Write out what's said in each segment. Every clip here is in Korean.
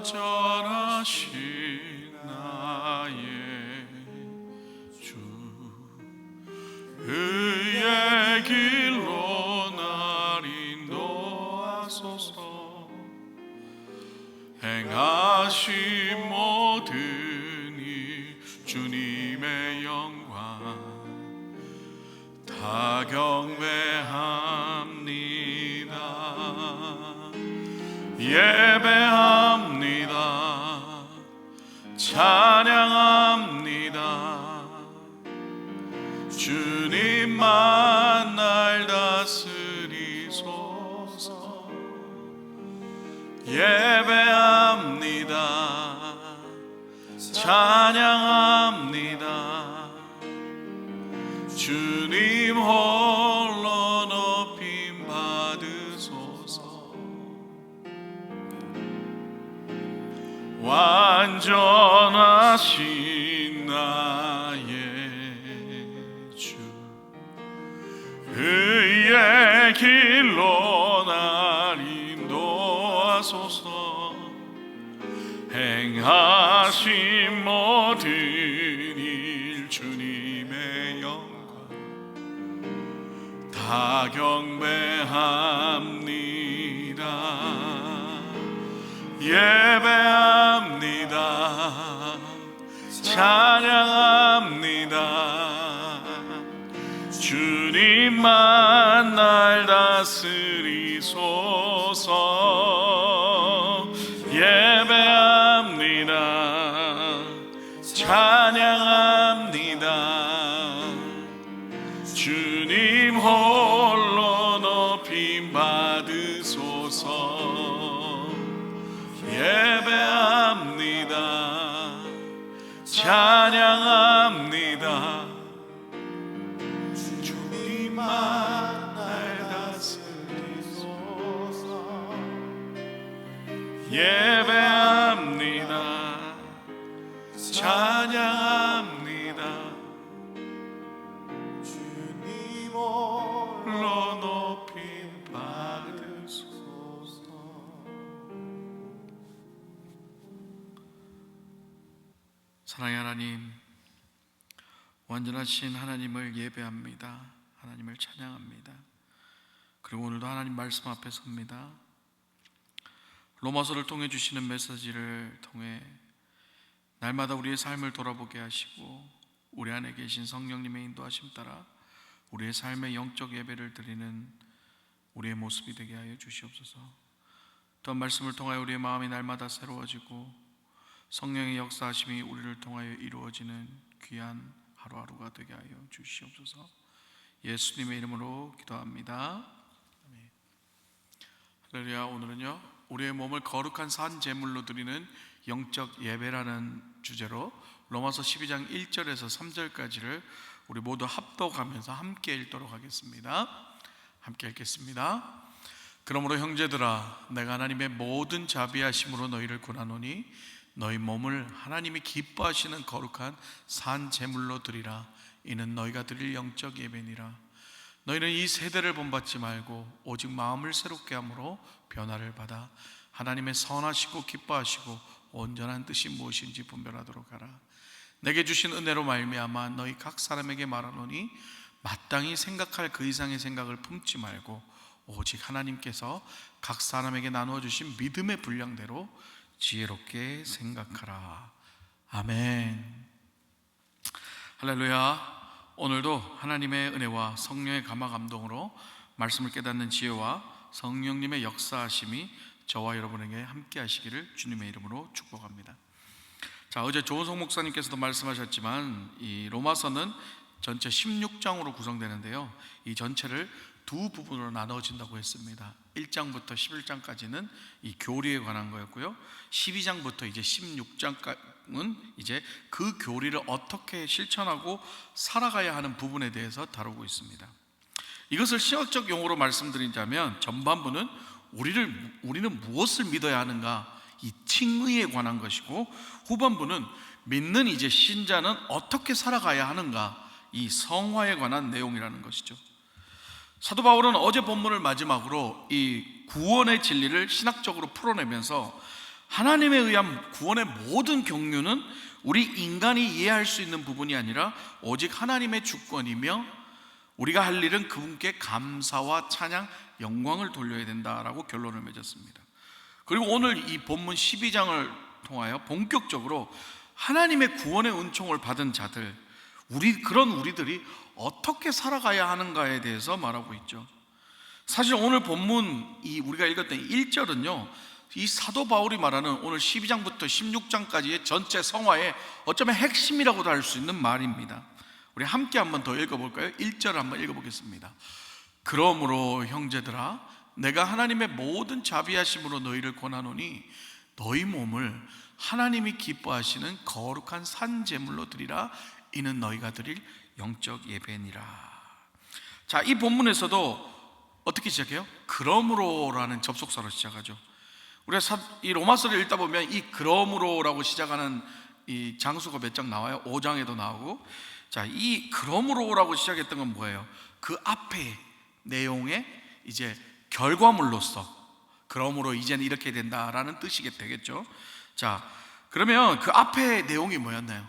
완전하신 나의 주, 의의 길로 날 인도하소서. 행하신 모든 일 주님의 영광 다 경배합니다. 예배합니다. 찬양합니다. 주님만 날 다스리소서. 예배합니다. 찬양합니다. 주님 홀로 높임 받으소서. 완전하신 나의 주, 의의 길로 날 인도하소서. 행하신 모든 일 주님의 영광 다 경배합니다. 예배합니다. 찬양합니다. 주님만 날 다스리소서. 예배합니다. 찬양합니다. 주님 홀로 높임 받으소서. 예배합니다. 찬양합니다. 주님만 날 다스리소서. 예배합니다. 찬양합니다. 주님 홀로 높임 받으소서. 사랑의 하나님, 완전하신 하나님을 예배합니다. 하나님을 찬양합니다. 그리고 오늘도 하나님 말씀 앞에 섭니다. 로마서를 통해 주시는 메시지를 통해 날마다 우리의 삶을 돌아보게 하시고 우리 안에 계신 성령님의 인도하심 따라 우리의 삶의 영적 예배를 드리는 우리의 모습이 되게 하여 주시옵소서. 또한 말씀을 통하여 우리의 마음이 날마다 새로워지고 성령의 역사하심이 우리를 통하여 이루어지는 귀한 하루하루가 되게 하여 주시옵소서. 예수님의 이름으로 기도합니다. 아멘. 할렐루야. 오늘은요, 우리의 몸을 거룩한 산 제물로 드리는 영적 예배라는 주제로 로마서 12장 1절에서 3절까지를 우리 모두 합독하면서 함께 읽도록 하겠습니다. 함께 읽겠습니다. 그러므로 형제들아, 내가 하나님의 모든 자비하심으로 너희를 권하노니 너희 몸을 하나님이 기뻐하시는 거룩한 산 제물로 드리라. 이는 너희가 드릴 영적 예배니라. 너희는 이 세대를 본받지 말고 오직 마음을 새롭게 함으로 변화를 받아 하나님의 선하시고 기뻐하시고 온전한 뜻이 무엇인지 분별하도록 하라. 내게 주신 은혜로 말미암아 너희 각 사람에게 말하노니 마땅히 생각할 그 이상의 생각을 품지 말고 오직 하나님께서 각 사람에게 나누어 주신 믿음의 분량대로 지혜롭게 생각하라. 아멘. 할렐루야. 오늘도 하나님의 은혜와 성령의 감화 감동으로 말씀을 깨닫는 지혜와 성령님의 역사하심이 저와 여러분에게 함께 하시기를 주님의 이름으로 축복합니다. 자, 어제 조은성 목사님께서도 말씀하셨지만 이 로마서는 전체 16장으로 구성되는데요, 이 전체를 두 부분으로 나눠진다고 했습니다. 1장부터 11장까지는 이 교리에 관한 거였고요, 12장부터 이제 16장은 이제 그 교리를 어떻게 실천하고 살아가야 하는 부분에 대해서 다루고 있습니다. 이것을 신학적 용어로 말씀드리자면 전반부는 우리는 무엇을 믿어야 하는가, 이 칭의에 관한 것이고, 후반부는 믿는 이제 신자는 어떻게 살아가야 하는가, 이 성화에 관한 내용이라는 것이죠. 사도 바울은 어제 본문을 마지막으로 이 구원의 진리를 신학적으로 풀어내면서 하나님에 의한 구원의 모든 경륜은 우리 인간이 이해할 수 있는 부분이 아니라 오직 하나님의 주권이며 우리가 할 일은 그분께 감사와 찬양, 영광을 돌려야 된다라고 결론을 맺었습니다. 그리고 오늘 이 본문 12장을 통하여 본격적으로 하나님의 구원의 은총을 받은 자들, 그런 우리들이 어떻게 살아가야 하는가에 대해서 말하고 있죠. 사실 오늘 본문 우리가 읽었던 1절은요, 이 사도 바울이 말하는 오늘 12장부터 16장까지의 전체 성화의 어쩌면 핵심이라고도 할 수 있는 말입니다. 우리 함께 한번 더 읽어볼까요? 1절 한번 읽어보겠습니다. 그러므로 형제들아, 내가 하나님의 모든 자비하심으로 너희를 권하노니 너희 몸을 하나님이 기뻐하시는 거룩한 산 제물로 드리라. 이는 너희가 드릴 영적 예배니라. 자, 이 본문에서도 어떻게 시작해요? 그러므로라는 접속사로 시작하죠. 우리가 이 로마서를 읽다 보면 이 그러므로라고 시작하는 이 장수가 몇 장 나와요? 5장에도 나오고. 자, 이 그러므로라고 시작했던 건 뭐예요? 그 앞에 내용의 이제 결과물로서, 그러므로 이제는 이렇게 된다라는 뜻이 되겠죠. 자, 그러면 그 앞에 내용이 뭐였나요?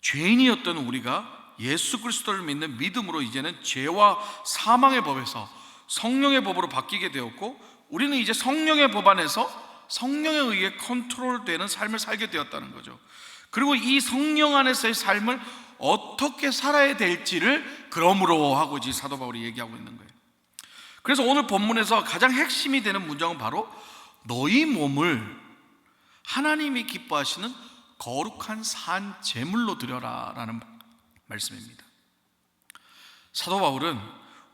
죄인이었던 우리가 예수 그리스도를 믿는 믿음으로 이제는 죄와 사망의 법에서 성령의 법으로 바뀌게 되었고, 우리는 이제 성령의 법 안에서 성령에 의해 컨트롤되는 삶을 살게 되었다는 거죠. 그리고 이 성령 안에서의 삶을 어떻게 살아야 될지를 그러므로 하고 이제 사도 바울이 얘기하고 있는 거예요. 그래서 오늘 본문에서 가장 핵심이 되는 문장은 바로 너희 몸을 하나님이 기뻐하시는 거룩한 산 제물로 드려라 라는 말씀입니다. 사도 바울은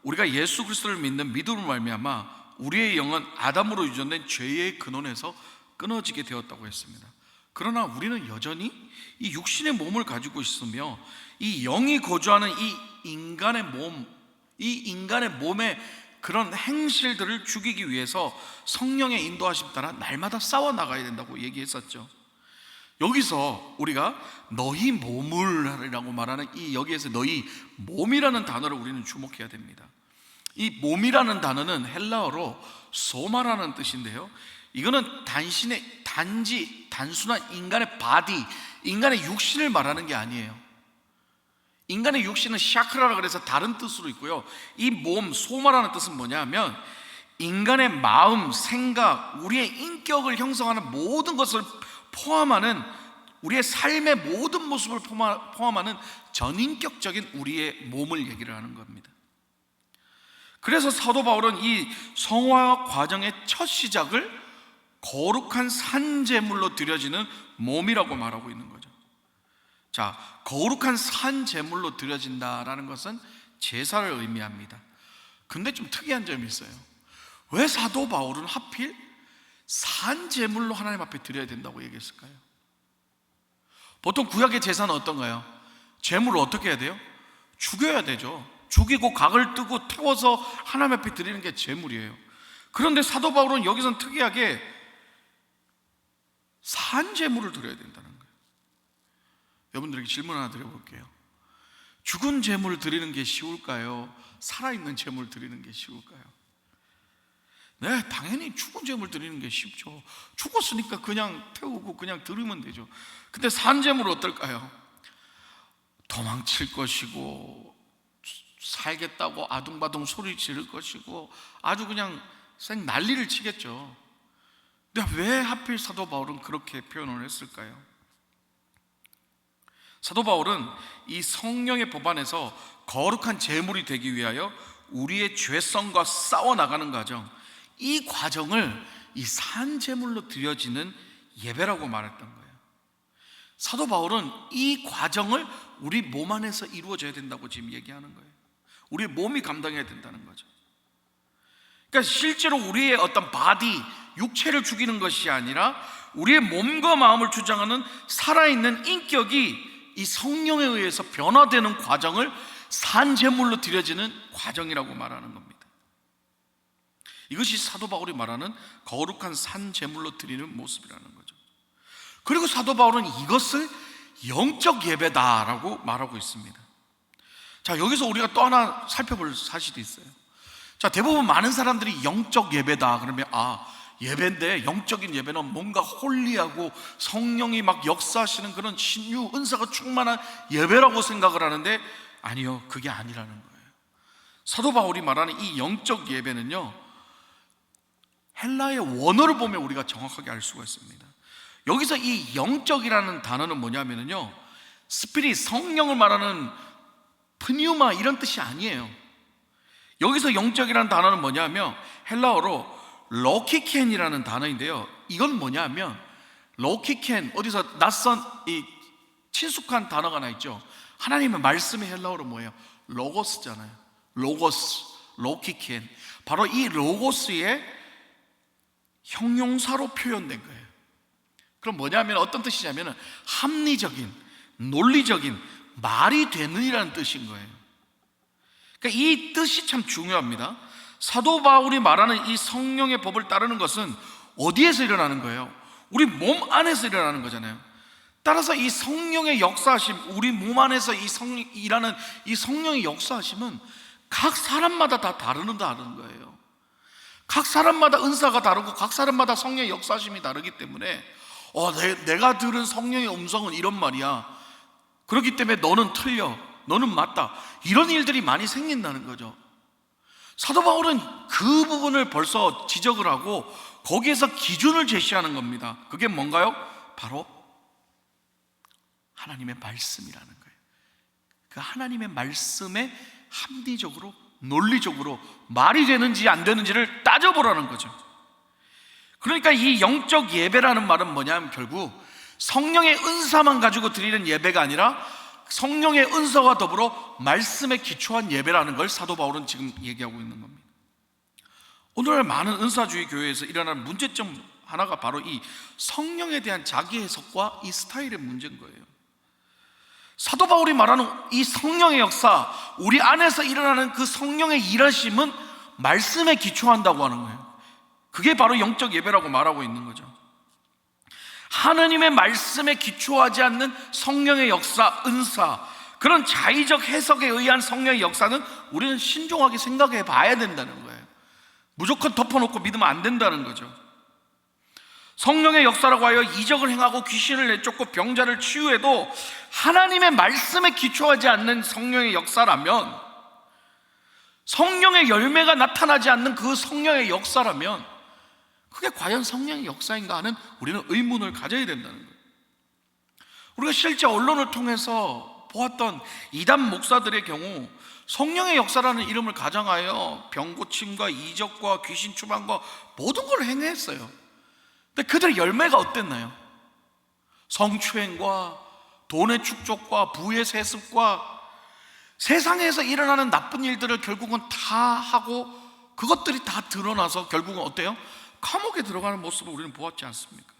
우리가 예수 그리스도를 믿는 믿음으로 말미암아 우리의 영은 아담으로 유전된 죄의 근원에서 끊어지게 되었다고 했습니다. 그러나 우리는 여전히 이 육신의 몸을 가지고 있으며 이 영이 거주하는 이 인간의 몸의 그런 행실들을 죽이기 위해서 성령의 인도하심 따라 날마다 싸워 나가야 된다고 얘기했었죠. 여기서 우리가 너희 몸을이라고 말하는 여기에서 너희 몸이라는 단어를 우리는 주목해야 됩니다. 이 몸이라는 단어는 헬라어로 소마라는 뜻인데요, 이거는 단순한 인간의 바디, 인간의 육신을 말하는 게 아니에요. 인간의 육신은 샤크라라 그래서 다른 뜻으로 있고요, 이 몸, 소마라는 뜻은 뭐냐면 인간의 마음, 생각, 우리의 인격을 형성하는 모든 것을 포함하는, 우리의 삶의 모든 모습을 포함하는 전인격적인 우리의 몸을 얘기를 하는 겁니다. 그래서 사도 바울은 이 성화 과정의 첫 시작을 거룩한 산제물로 드려지는 몸이라고 말하고 있는 거죠. 자, 거룩한 산제물로 드려진다라는 것은 제사를 의미합니다. 근데 좀 특이한 점이 있어요. 왜 사도 바울은 하필 산제물로 하나님 앞에 드려야 된다고 얘기했을까요? 보통 구약의 제사는 어떤가요? 제물을 어떻게 해야 돼요? 죽여야 되죠. 죽이고 각을 뜨고 태워서 하나님 앞에 드리는 게 제물이에요. 그런데 사도 바울은 여기서는 특이하게 산제물을 드려야 된다는 거예요. 여러분들에게 질문 하나 드려볼게요. 죽은 제물을 드리는 게 쉬울까요? 살아있는 제물을 드리는 게 쉬울까요? 네, 당연히 죽은 제물 드리는 게 쉽죠. 죽었으니까 그냥 태우고 그냥 드리면 되죠. 근데 산제물은 어떨까요? 도망칠 것이고 살겠다고 아둥바둥 소리 지를 것이고 아주 그냥 생 난리를 치겠죠. 근데 왜 하필 사도 바울은 그렇게 표현을 했을까요? 사도 바울은 이 성령의 법 안에서 거룩한 제물이 되기 위하여 우리의 죄성과 싸워나가는 과정, 이 과정을 이 산제물로 드려지는 예배라고 말했던 거예요. 사도 바울은 이 과정을 우리 몸 안에서 이루어져야 된다고 지금 얘기하는 거예요. 우리의 몸이 감당해야 된다는 거죠. 그러니까 실제로 우리의 어떤 바디, 육체를 죽이는 것이 아니라 우리의 몸과 마음을 주장하는 살아있는 인격이 이 성령에 의해서 변화되는 과정을 산제물로 드려지는 과정이라고 말하는 겁니다. 이것이 사도 바울이 말하는 거룩한 산제물로 드리는 모습이라는 거죠. 그리고 사도 바울은 이것을 영적 예배다라고 말하고 있습니다. 자, 여기서 우리가 또 하나 살펴볼 사실이 있어요. 자, 대부분 많은 사람들이 영적 예배다 그러면 예배인데, 영적인 예배는 뭔가 홀리하고 성령이 막 역사하시는 그런 신유 은사가 충만한 예배라고 생각을 하는데, 아니요, 그게 아니라는 거예요. 사도 바울이 말하는 이 영적 예배는요, 헬라의 원어를 보면 우리가 정확하게 알 수가 있습니다. 여기서 이 영적이라는 단어는 뭐냐면요, 스피릿, 성령을 말하는 프뉴마 이런 뜻이 아니에요. 여기서 영적이라는 단어는 뭐냐면 헬라어로 로키켄이라는 단어인데요, 이건 뭐냐면 로키켄, 어디서 낯선 이 친숙한 단어가 하나 있죠. 하나님의 말씀의 헬라어로 뭐예요? 로고스잖아요. 로고스, 로키켄. 바로 이 로고스의 형용사로 표현된 거예요. 그럼 뭐냐면 어떤 뜻이냐면 합리적인, 논리적인, 말이 되느니라는 뜻인 거예요. 그러니까 이 뜻이 참 중요합니다. 사도 바울이 말하는 이 성령의 법을 따르는 것은 어디에서 일어나는 거예요? 우리 몸 안에서 일어나는 거잖아요. 따라서 이 성령의 역사하심, 우리 몸 안에서 일하는 이 성령의 역사하심은 각 사람마다 다 다른 거예요. 각 사람마다 은사가 다르고 각 사람마다 성령의 역사심이 다르기 때문에 내가 들은 성령의 음성은 이런 말이야, 그렇기 때문에 너는 틀려, 너는 맞다, 이런 일들이 많이 생긴다는 거죠. 사도 바울은 그 부분을 벌써 지적을 하고 거기에서 기준을 제시하는 겁니다. 그게 뭔가요? 바로 하나님의 말씀이라는 거예요. 그 하나님의 말씀에 합리적으로, 논리적으로 말이 되는지 안 되는지를 따져보라는 거죠. 그러니까 이 영적 예배라는 말은 뭐냐면 결국 성령의 은사만 가지고 드리는 예배가 아니라 성령의 은사와 더불어 말씀에 기초한 예배라는 걸 사도 바울은 지금 얘기하고 있는 겁니다. 오늘날 많은 은사주의 교회에서 일어나는 문제점 하나가 바로 이 성령에 대한 자기 해석과 이 스타일의 문제인 거예요. 사도 바울이 말하는 이 성령의 역사, 우리 안에서 일어나는 그 성령의 일하심은 말씀에 기초한다고 하는 거예요. 그게 바로 영적 예배라고 말하고 있는 거죠. 하나님의 말씀에 기초하지 않는 성령의 역사, 은사, 그런 자의적 해석에 의한 성령의 역사는 우리는 신중하게 생각해 봐야 된다는 거예요. 무조건 덮어놓고 믿으면 안 된다는 거죠. 성령의 역사라고 하여 이적을 행하고 귀신을 내쫓고 병자를 치유해도 하나님의 말씀에 기초하지 않는 성령의 역사라면, 성령의 열매가 나타나지 않는 그 성령의 역사라면 그게 과연 성령의 역사인가 하는 우리는 의문을 가져야 된다는 거예요. 우리가 실제 언론을 통해서 보았던 이단 목사들의 경우 성령의 역사라는 이름을 가장하여 병 고침과 이적과 귀신 추방과 모든 걸 행했어요. 근데 그들의 열매가 어땠나요? 성추행과 돈의 축적과 부의 세습과 세상에서 일어나는 나쁜 일들을 결국은 다 하고 그것들이 다 드러나서 결국은 어때요? 감옥에 들어가는 모습을 우리는 보았지 않습니까?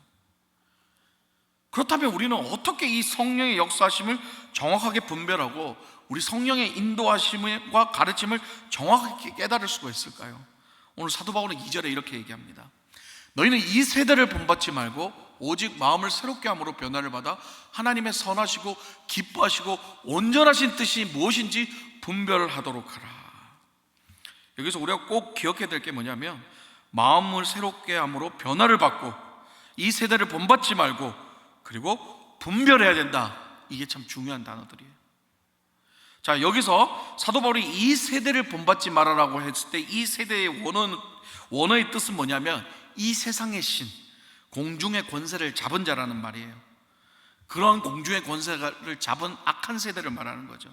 그렇다면 우리는 어떻게 이 성령의 역사하심을 정확하게 분별하고 우리 성령의 인도하심과 가르침을 정확하게 깨달을 수가 있을까요? 오늘 사도 바울은 2절에 이렇게 얘기합니다. 너희는 이 세대를 본받지 말고 오직 마음을 새롭게 함으로 변화를 받아 하나님의 선하시고 기뻐하시고 온전하신 뜻이 무엇인지 분별을 하도록 하라. 여기서 우리가 꼭 기억해야 될 게 뭐냐면 마음을 새롭게 함으로 변화를 받고 이 세대를 본받지 말고 그리고 분별해야 된다. 이게 참 중요한 단어들이에요. 자, 여기서 사도 바울이 이 세대를 본받지 말아라고 했을 때 이 세대의 원어의 뜻은 뭐냐면 이 세상의 신, 공중의 권세를 잡은 자라는 말이에요. 그런 공중의 권세를 잡은 악한 세대를 말하는 거죠.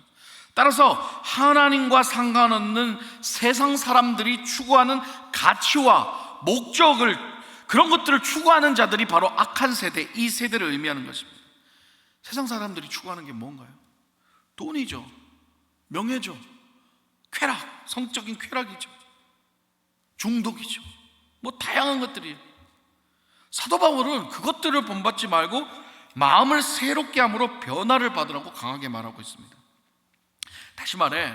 따라서 하나님과 상관없는 세상 사람들이 추구하는 가치와 목적을, 그런 것들을 추구하는 자들이 바로 악한 세대, 이 세대를 의미하는 것입니다. 세상 사람들이 추구하는 게 뭔가요? 돈이죠, 명예죠, 쾌락, 성적인 쾌락이죠, 중독이죠, 뭐 다양한 것들이에요. 사도 바울은 그것들을 본받지 말고 마음을 새롭게 함으로 변화를 받으라고 강하게 말하고 있습니다. 다시 말해,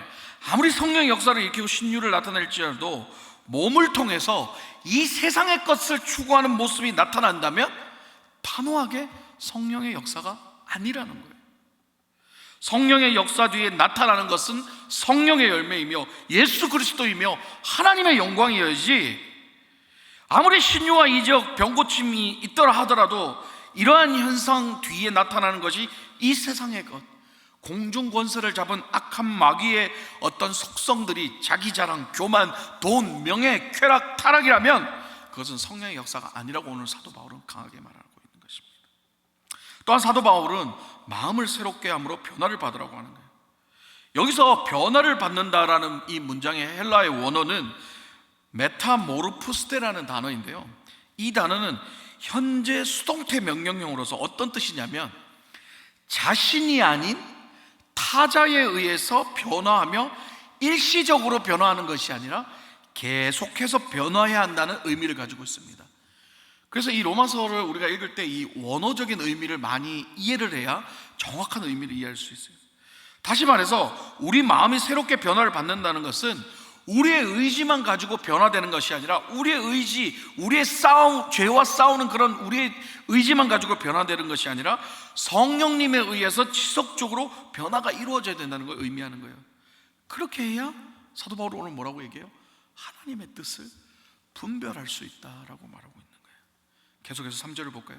아무리 성령의 역사를 일으키고 신유를 나타낼지라도 몸을 통해서 이 세상의 것을 추구하는 모습이 나타난다면 단호하게 성령의 역사가 아니라는 거예요. 성령의 역사 뒤에 나타나는 것은 성령의 열매이며 예수 그리스도이며 하나님의 영광이어야지, 아무리 신유와 이적, 병고침이 있더라 하더라도 이러한 현상 뒤에 나타나는 것이 이 세상의 것, 공중 권세를 잡은 악한 마귀의 어떤 속성들이 자기 자랑, 교만, 돈, 명예, 쾌락, 타락이라면 그것은 성령의 역사가 아니라고 오늘 사도 바울은 강하게 말하고 있는 것입니다. 또한 사도 바울은 마음을 새롭게 함으로 변화를 받으라고 하는 거예요. 여기서 변화를 받는다라는 이 문장의 헬라의 원어는 메타모르푸스테라는 단어인데요, 이 단어는 현재 수동태 명령형으로서 어떤 뜻이냐면 자신이 아닌 타자에 의해서 변화하며 일시적으로 변화하는 것이 아니라 계속해서 변화해야 한다는 의미를 가지고 있습니다. 그래서 이 로마서를 우리가 읽을 때 이 원어적인 의미를 많이 이해를 해야 정확한 의미를 이해할 수 있어요. 다시 말해서 우리 마음이 새롭게 변화를 받는다는 것은 우리의 의지만 가지고 변화되는 것이 아니라 우리의 의지, 우리의 죄와 싸우는 그런 우리의 의지만 가지고 변화되는 것이 아니라 성령님에 의해서 지속적으로 변화가 이루어져야 된다는 걸 의미하는 거예요. 그렇게 해야 사도 바울은 오늘 뭐라고 얘기해요? 하나님의 뜻을 분별할 수 있다라고 말하고 있는 거예요. 계속해서 3절을 볼까요?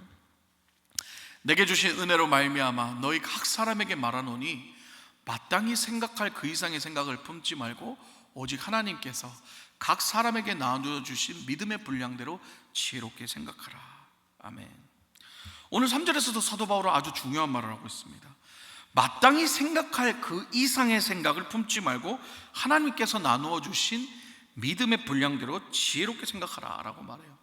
내게 주신 은혜로 말미암아 너희 각 사람에게 말하노니 마땅히 생각할 그 이상의 생각을 품지 말고 오직 하나님께서 각 사람에게 나누어 주신 믿음의 분량대로 지혜롭게 생각하라. 아멘. 오늘 3절에서도 사도 바울은 아주 중요한 말을 하고 있습니다. 마땅히 생각할 그 이상의 생각을 품지 말고 하나님께서 나누어 주신 믿음의 분량대로 지혜롭게 생각하라 라고 말해요.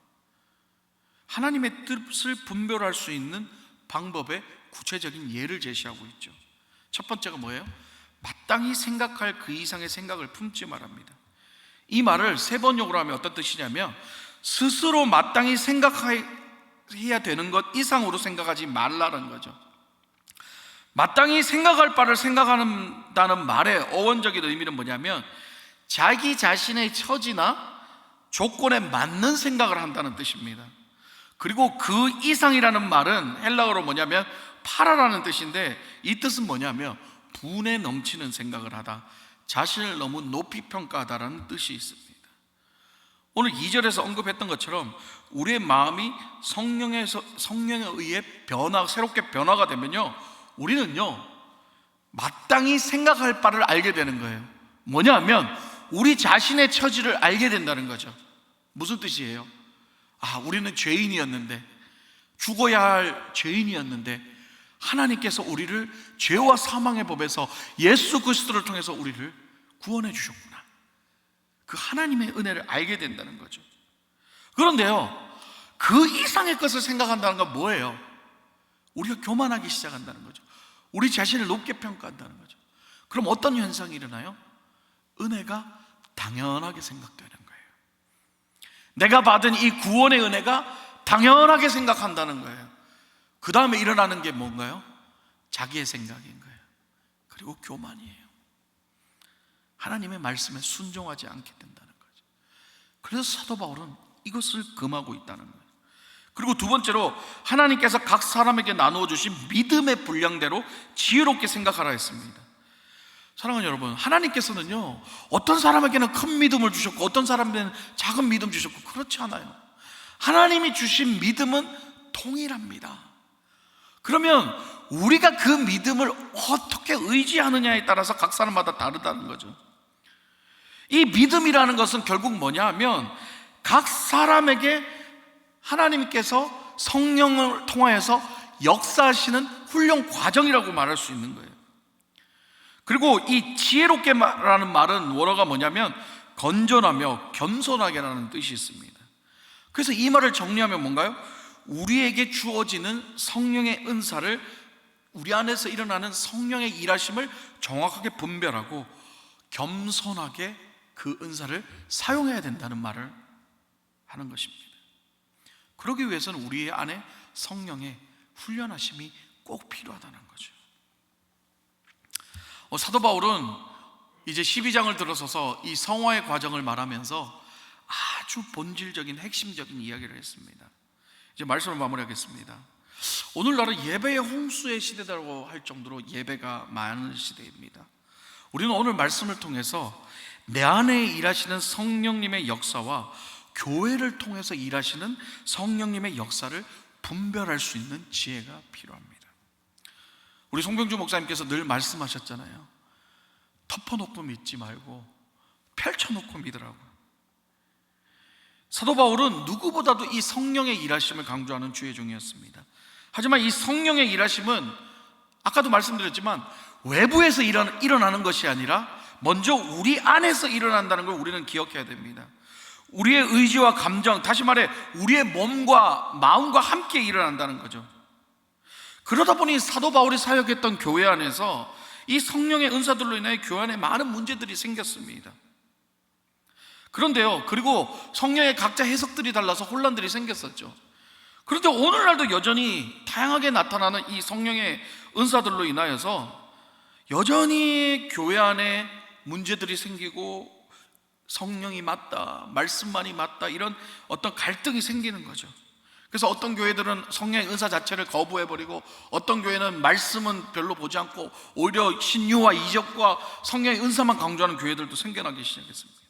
하나님의 뜻을 분별할 수 있는 방법의 구체적인 예를 제시하고 있죠. 첫 번째가 뭐예요? 마땅히 생각할 그 이상의 생각을 품지 말합니다. 이 말을 세번역으로 하면 어떤 뜻이냐면 스스로 마땅히 생각해야 되는 것 이상으로 생각하지 말라는 거죠. 마땅히 생각할 바를 생각한다는 말의 어원적인 의미는 뭐냐면 자기 자신의 처지나 조건에 맞는 생각을 한다는 뜻입니다. 그리고 그 이상이라는 말은 헬라어로 뭐냐면 파라라는 뜻인데 이 뜻은 뭐냐면 분에 넘치는 생각을 하다, 자신을 너무 높이 평가하다라는 뜻이 있습니다. 오늘 2절에서 언급했던 것처럼 우리의 마음이 성령에 의해 새롭게 변화가 되면요, 우리는요 마땅히 생각할 바를 알게 되는 거예요. 뭐냐 하면 우리 자신의 처지를 알게 된다는 거죠. 무슨 뜻이에요? 우리는 죄인이었는데, 죽어야 할 죄인이었는데 하나님께서 우리를 죄와 사망의 법에서 예수 그리스도를 통해서 우리를 구원해 주셨구나. 그 하나님의 은혜를 알게 된다는 거죠. 그런데요, 그 이상의 것을 생각한다는 건 뭐예요? 우리가 교만하기 시작한다는 거죠. 우리 자신을 높게 평가한다는 거죠. 그럼 어떤 현상이 일어나요? 은혜가 당연하게 생각되는 거예요. 내가 받은 이 구원의 은혜가 당연하게 생각한다는 거예요. 그 다음에 일어나는 게 뭔가요? 자기의 생각인 거예요. 그리고 교만이에요. 하나님의 말씀에 순종하지 않게 된다는 거죠. 그래서 사도 바울은 이것을 금하고 있다는 거예요. 그리고 두 번째로 하나님께서 각 사람에게 나누어 주신 믿음의 분량대로 지혜롭게 생각하라 했습니다. 사랑하는 여러분, 하나님께서는요 어떤 사람에게는 큰 믿음을 주셨고 어떤 사람에게는 작은 믿음 주셨고 그렇지 않아요. 하나님이 주신 믿음은 동일합니다. 그러면 우리가 그 믿음을 어떻게 의지하느냐에 따라서 각 사람마다 다르다는 거죠. 이 믿음이라는 것은 결국 뭐냐 하면 각 사람에게 하나님께서 성령을 통하여서 역사하시는 훈련 과정이라고 말할 수 있는 거예요. 그리고 이 지혜롭게라는 말은 원어가 뭐냐면 건전하며 겸손하게라는 뜻이 있습니다. 그래서 이 말을 정리하면 뭔가요? 우리에게 주어지는 성령의 은사를, 우리 안에서 일어나는 성령의 일하심을 정확하게 분별하고 겸손하게 그 은사를 사용해야 된다는 말을 하는 것입니다. 그러기 위해서는 우리 안에 성령의 훈련하심이 꼭 필요하다는 거죠. 사도 바울은 이제 12장을 들어서서 이 성화의 과정을 말하면서 아주 본질적인 핵심적인 이야기를 했습니다. 이제 말씀을 마무리하겠습니다. 오늘날은 예배의 홍수의 시대라고 할 정도로 예배가 많은 시대입니다. 우리는 오늘 말씀을 통해서 내 안에 일하시는 성령님의 역사와 교회를 통해서 일하시는 성령님의 역사를 분별할 수 있는 지혜가 필요합니다. 우리 송병주 목사님께서 늘 말씀하셨잖아요. 덮어놓고 믿지 말고 펼쳐놓고 믿으라고. 사도 바울은 누구보다도 이 성령의 일하심을 강조하는 주의 종이었습니다. 하지만 이 성령의 일하심은 아까도 말씀드렸지만 외부에서 일어나는 것이 아니라 먼저 우리 안에서 일어난다는 걸 우리는 기억해야 됩니다. 우리의 의지와 감정, 다시 말해 우리의 몸과 마음과 함께 일어난다는 거죠. 그러다 보니 사도 바울이 사역했던 교회 안에서 이 성령의 은사들로 인해 교회 안에 많은 문제들이 생겼습니다. 그런데요, 그리고 성령의 각자 해석들이 달라서 혼란들이 생겼었죠. 그런데 오늘날도 여전히 다양하게 나타나는 이 성령의 은사들로 인하여서 여전히 교회 안에 문제들이 생기고 성령이 맞다, 말씀만이 맞다, 이런 어떤 갈등이 생기는 거죠. 그래서 어떤 교회들은 성령의 은사 자체를 거부해버리고 어떤 교회는 말씀은 별로 보지 않고 오히려 신유와 이적과 성령의 은사만 강조하는 교회들도 생겨나기 시작했습니다.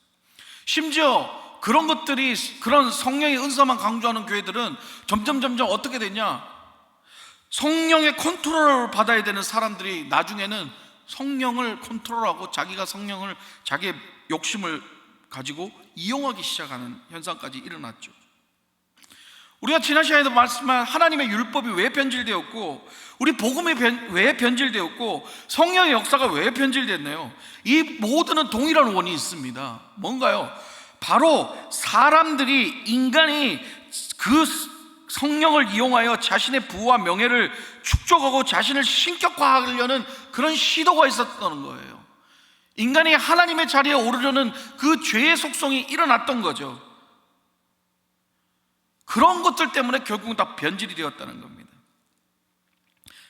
심지어 그런 것들이, 그런 성령의 은사만 강조하는 교회들은 점점 어떻게 되냐, 성령의 컨트롤을 받아야 되는 사람들이 나중에는 성령을 컨트롤하고 자기가 성령을, 자기의 욕심을 가지고 이용하기 시작하는 현상까지 일어났죠. 우리가 지난 시간에도 말씀한 하나님의 율법이 왜 변질되었고, 우리 복음이 왜 변질되었고, 성령의 역사가 왜 변질됐나요? 이 모두는 동일한 원인이 있습니다. 뭔가요? 바로 사람들이, 인간이 그 성령을 이용하여 자신의 부와 명예를 축적하고 자신을 신격화하려는 그런 시도가 있었던 거예요. 인간이 하나님의 자리에 오르려는 그 죄의 속성이 일어났던 거죠. 그런 것들 때문에 결국은 다 변질이 되었다는 겁니다.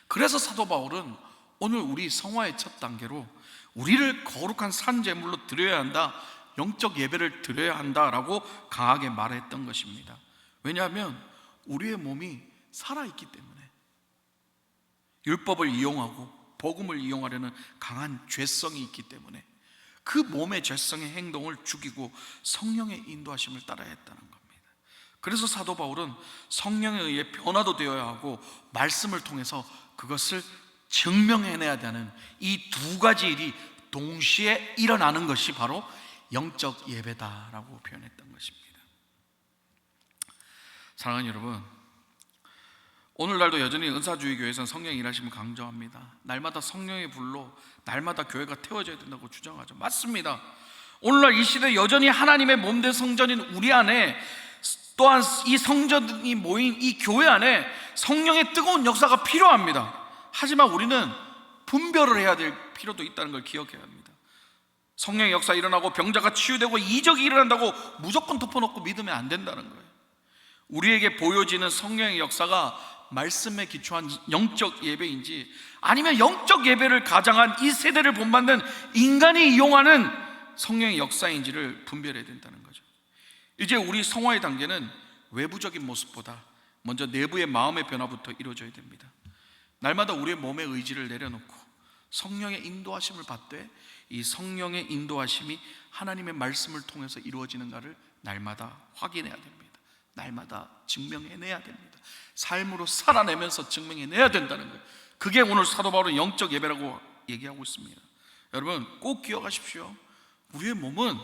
그래서 사도 바울은 오늘 우리 성화의 첫 단계로 우리를 거룩한 산제물로 드려야 한다, 영적 예배를 드려야 한다라고 강하게 말했던 것입니다. 왜냐하면 우리의 몸이 살아있기 때문에, 율법을 이용하고 복음을 이용하려는 강한 죄성이 있기 때문에 그 몸의 죄성의 행동을 죽이고 성령의 인도하심을 따라야 했다는 겁니다. 그래서 사도 바울은 성령에 의해 변화도 되어야 하고 말씀을 통해서 그것을 증명해내야 되는 이 두 가지 일이 동시에 일어나는 것이 바로 영적 예배다라고 표현했던 것입니다. 사랑하는 여러분, 오늘날도 여전히 은사주의 교회에서는 성령의 일하심을 강조합니다. 날마다 성령의 불로 날마다 교회가 태워져야 된다고 주장하죠. 맞습니다. 오늘날 이 시대에 여전히 하나님의 몸된 성전인 우리 안에, 또한 이 성전이 모인 이 교회 안에 성령의 뜨거운 역사가 필요합니다. 하지만 우리는 분별을 해야 될 필요도 있다는 걸 기억해야 합니다. 성령의 역사 일어나고 병자가 치유되고 이적이 일어난다고 무조건 덮어놓고 믿으면 안 된다는 거예요. 우리에게 보여지는 성령의 역사가 말씀에 기초한 영적 예배인지, 아니면 영적 예배를 가장한 이 세대를 본받는 인간이 이용하는 성령의 역사인지를 분별해야 된다는 거죠. 이제 우리 성화의 단계는 외부적인 모습보다 먼저 내부의 마음의 변화부터 이루어져야 됩니다. 날마다 우리의 몸의 의지를 내려놓고 성령의 인도하심을 받되 이 성령의 인도하심이 하나님의 말씀을 통해서 이루어지는가를 날마다 확인해야 됩니다. 날마다 증명해내야 됩니다. 삶으로 살아내면서 증명해내야 된다는 거예요. 그게 오늘 사도 바울은 영적 예배라고 얘기하고 있습니다. 여러분 꼭 기억하십시오. 우리의 몸은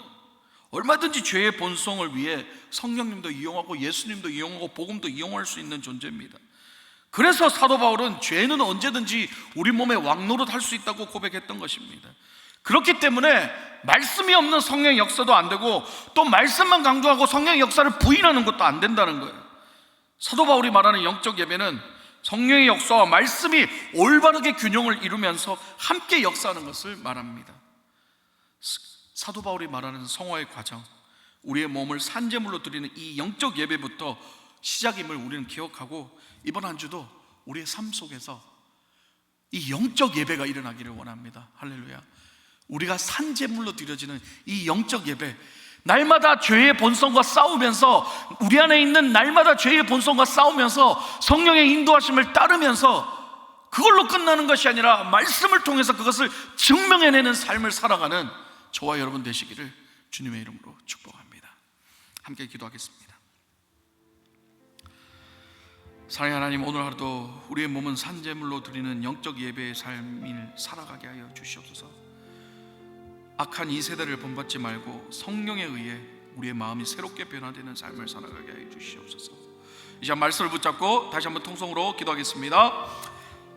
얼마든지 죄의 본성을 위해 성령님도 이용하고 예수님도 이용하고 복음도 이용할 수 있는 존재입니다. 그래서 사도 바울은 죄는 언제든지 우리 몸에 왕노릇 할 수 있다고 고백했던 것입니다. 그렇기 때문에 말씀이 없는 성령의 역사도 안 되고, 또 말씀만 강조하고 성령의 역사를 부인하는 것도 안 된다는 거예요. 사도 바울이 말하는 영적 예배는 성령의 역사와 말씀이 올바르게 균형을 이루면서 함께 역사하는 것을 말합니다. 사도 바울이 말하는 성화의 과정, 우리의 몸을 산제물로 드리는 이 영적 예배부터 시작임을 우리는 기억하고, 이번 한 주도 우리의 삶 속에서 이 영적 예배가 일어나기를 원합니다. 할렐루야. 우리가 산제물로 드려지는 이 영적 예배, 날마다 죄의 본성과 싸우면서, 우리 안에 있는 날마다 죄의 본성과 싸우면서 성령의 인도하심을 따르면서 그걸로 끝나는 것이 아니라 말씀을 통해서 그것을 증명해내는 삶을 살아가는 저와 여러분 되시기를 주님의 이름으로 축복합니다. 함께 기도하겠습니다. 사랑의 하나님, 오늘 하루도 우리의 몸은 산제물로 드리는 영적 예배의 삶을 살아가게 하여 주시옵소서. 악한 이 세대를 본받지 말고 성령에 의해 우리의 마음이 새롭게 변화되는 삶을 살아가게 하여 주시옵소서. 이 시간 말씀을 붙잡고 다시 한번 통성으로 기도하겠습니다.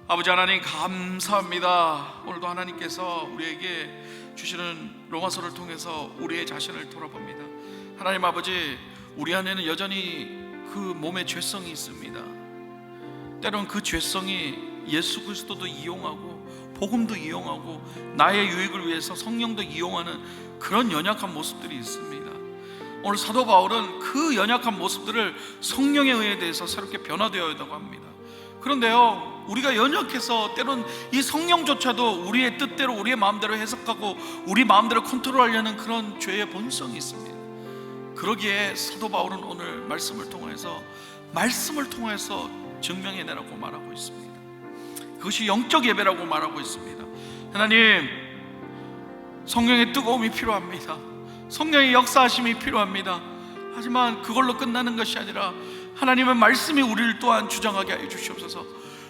아버지 하나님, 감사합니다. 오늘도 하나님께서 우리에게 주시는 로마서를 통해서 우리의 자신을 돌아봅니다. 하나님 아버지, 우리 안에는 여전히 그 몸의 죄성이 있습니다. 때론 그 죄성이 예수 그리스도도 이용하고 복음도 이용하고 나의 유익을 위해서 성령도 이용하는 그런 연약한 모습들이 있습니다. 오늘 사도 바울은 그 연약한 모습들을 성령에 의해 대해서 새롭게 변화되어야 한다고 합니다. 그런데요, 우리가 연약해서 때론 이 성령조차도 우리의 뜻대로 우리의 마음대로 해석하고 우리 마음대로 컨트롤하려는 그런 죄의 본성이 있습니다. 그러기에 사도 바울은 오늘 말씀을 통해서 증명해내라고 말하고 있습니다. 그것이 영적 예배라고 말하고 있습니다. 하나님, 성령의 뜨거움이 필요합니다. 성령의 역사하심이 필요합니다. 하지만 그걸로 끝나는 것이 아니라 하나님의 말씀이 우리를 또한 주장하게 하여 주시옵소서.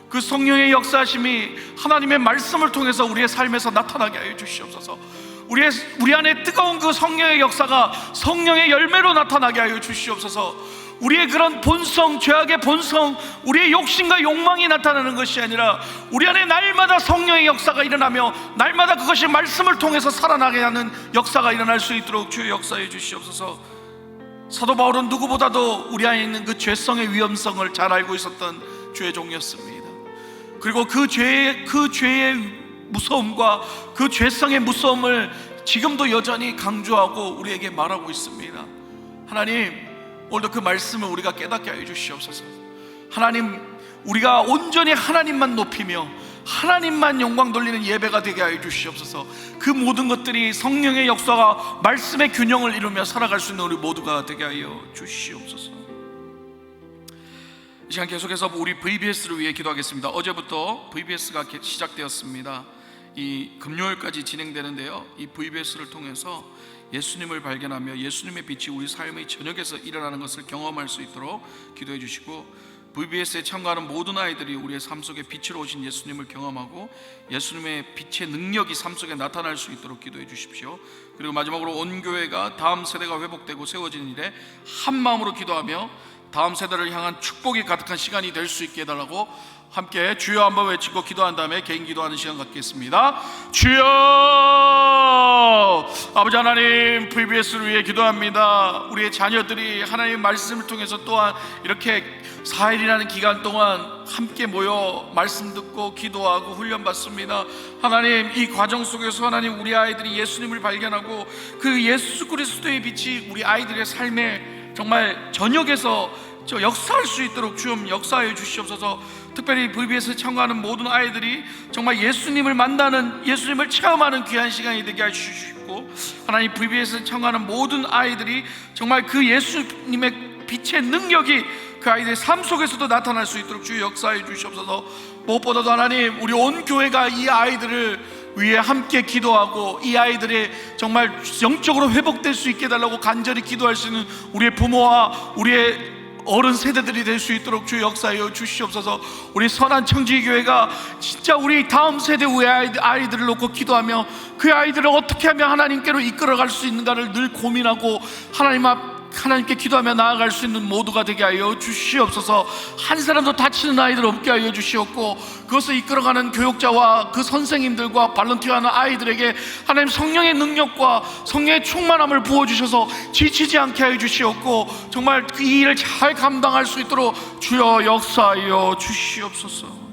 그 성령의 역사하심이 하나님의 말씀을 통해서 우리의 삶에서 나타나게 하여 주시옵소서. 우리 안에 뜨거운 그 성령의 역사가 성령의 열매로 나타나게 하여 주시옵소서. 우리의 그런 본성, 죄악의 본성, 우리의 욕심과 욕망이 나타나는 것이 아니라 우리 안에 날마다 성령의 역사가 일어나며 날마다 그것이 말씀을 통해서 살아나게 하는 역사가 일어날 수 있도록 주의 역사해 주시옵소서. 사도 바울은 누구보다도 우리 안에 있는 그 죄성의 위험성을 잘 알고 있었던 주의 종이었습니다. 그리고 그 죄의 무서움과 그 죄성의 무서움을 지금도 여전히 강조하고 우리에게 말하고 있습니다. 하나님, 오늘도 그 말씀을 우리가 깨닫게 하여 주시옵소서. 하나님, 우리가 온전히 하나님만 높이며 하나님만 영광 돌리는 예배가 되게 하여 주시옵소서. 그 모든 것들이 성령의 역사가 말씀의 균형을 이루며 살아갈 수 있는 우리 모두가 되게 하여 주시옵소서. 이 시간 계속해서 우리 VBS를 위해 기도하겠습니다. 어제부터 VBS가 시작되었습니다. 이 금요일까지 진행되는데요, 이 VBS를 통해서 예수님을 발견하며 예수님의 빛이 우리 삶의 저녁에서 일어나는 것을 경험할 수 있도록 기도해 주시고, VBS에 참가하는 모든 아이들이 우리의 삶 속에 빛으로 오신 예수님을 경험하고 예수님의 빛의 능력이 삶 속에 나타날 수 있도록 기도해 주십시오. 그리고 마지막으로 온 교회가 다음 세대가 회복되고 세워지는 일에 한 마음으로 기도하며 다음 세대를 향한 축복이 가득한 시간이 될 수 있게 해달라고 함께 주여 한번 외치고 기도한 다음에 개인 기도하는 시간 갖겠습니다. 주여! 아버지 하나님, VBS를 위해 기도합니다. 우리의 자녀들이 하나님의 말씀을 통해서 또한 이렇게 4일이라는 기간 동안 함께 모여 말씀 듣고 기도하고 훈련받습니다. 하나님, 이 과정 속에서 하나님, 우리 아이들이 예수님을 발견하고 그 예수 그리스도의 빛이 우리 아이들의 삶에 정말 저녁에서 역사할 수 있도록 주님 역사해 주시옵소서. 특별히 VBS에 참가하는 모든 아이들이 정말 예수님을 만나는, 예수님을 체험하는 귀한 시간이 되게 해주시고, 하나님, VBS에 참가하는 모든 아이들이 정말 그 예수님의 빛의 능력이 그 아이들의 삶 속에서도 나타날 수 있도록 주의 역사해 주시옵소서. 무엇보다도 하나님, 우리 온 교회가 이 아이들을 위해 함께 기도하고 이 아이들의 정말 영적으로 회복될 수 있게 해달라고 간절히 기도할 수 있는 우리의 부모와 우리의 어른 세대들이 될 수 있도록 주의 역사하여 주시옵소서. 우리 선한 청지교회가 진짜 우리 다음 세대 우리 아이들을 놓고 기도하며 그 아이들을 어떻게 하면 하나님께로 이끌어갈 수 있는가를 늘 고민하고 하나님께 기도하며 나아갈 수 있는 모두가 되게 하여 주시옵소서. 한 사람도 다치는 아이들 없게 하여 주시옵고, 그것을 이끌어가는 교육자와 그 선생님들과 발런티어하는 아이들에게 하나님 성령의 능력과 성령의 충만함을 부어주셔서 지치지 않게 하여 주시옵고, 정말 이 일을 잘 감당할 수 있도록 주여 역사하여 주시옵소서.